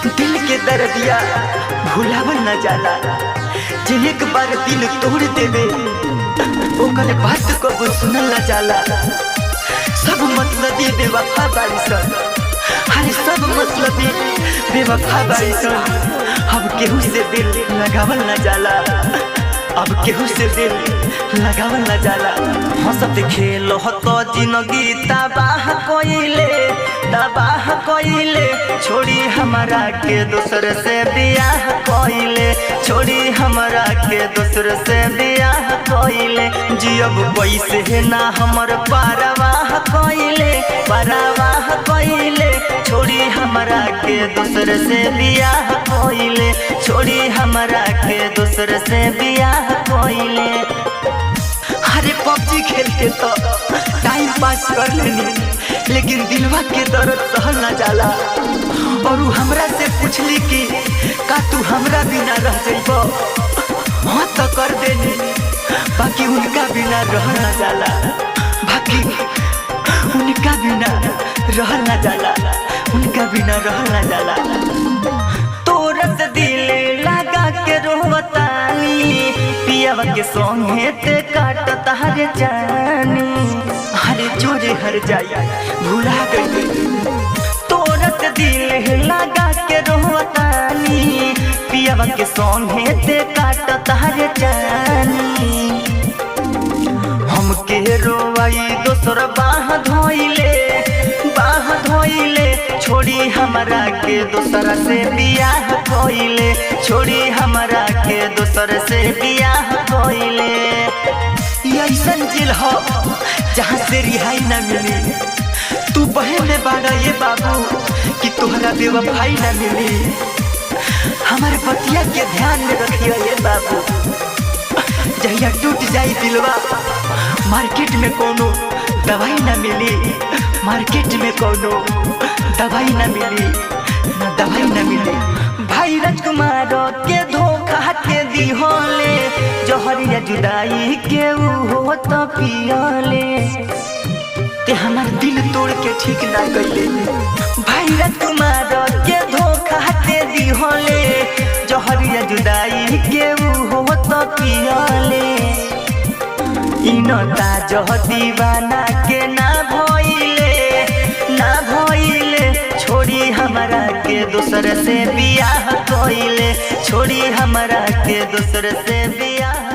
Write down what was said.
दिल के दर्दिया भुलावल न जाला। जे एक बार दिल तोड़ देवे ओकर बात कबो सुनल न जाला। सब मतलबी बेवफा बारिसन, अरे सब मतलबी बेवफा बारिसन। अब केहू से दिल लगावल न जाला, अब केहू से दिल लगावल न जाला। हंसत खेल तो जिंदगी तबाह कोइले, तबाह कोइले। छोड़ी हमरा के दूसर से बियाह कोइले, छोड़ी हमरा के दूसर से बियाह कोइले। जियब पैसे है ना हमर परवाह कोइले, परवाह कोइले। छोड़ी हमरा के दूसर से बियाह कोइले, छोड़ी हमरा के दूसर से बियाह कोइले। अरे पबजी खेल के तो टाइम पास कर लेनी, लेकिन दिलवा के दर्द सहल न जाला। और हमरा से पूछली कि का तू हमरा बिना रह जाइबो, हाँ तो कर देनी। बाकी उनका बिना रह न जाला, बाकी उनका बिना रह न जाला, उनका बिना रह न जाला। तोरत दिल लगा के रोवतानी, पियावा के संगे ते काटता हर जानी। अरे जोरे हर जाई भुला गई, तोरत दिल लगा के रोवतानी, पियावा के संगे ते काटता हर जानी। हमके रोवाई दोसर बाह धोइले, बाह धोइले। छोड़ी हमरा के दूसरा से बियाह कोइले, छोड़ी हमरा के दूसर से बियाह कोइले। ऐसन जेल हो जहाँ से रिहाई न मिली। तू बहन बाड़ा ये बाबू कि तोहरा बेवफाई न मिली। हमारे बतिया के ध्यान में रखियो ये बाबू। जहिया टूट जाई दिलवा, मार्केट में कोनो दवाई न मिली, मार्केट में कोनो दवाई न मिली, न दवाई न मिली। भाई राजकुमार के धोखा के दिहोले, जहरिया जुदाई के हो तो पियोले। ते हमार दिल तोड़ के ठीक ना कइले। भाई राजकुमार के धोखा के दिहोले, जहरिया जुदाई के हो तो पियोले। इनता जह दीवाना के ना भइले, ना भइले। छोड़ी हमरा के दूसर से बियाह कोइले, छोड़ी हमरा के दूसर से बियाह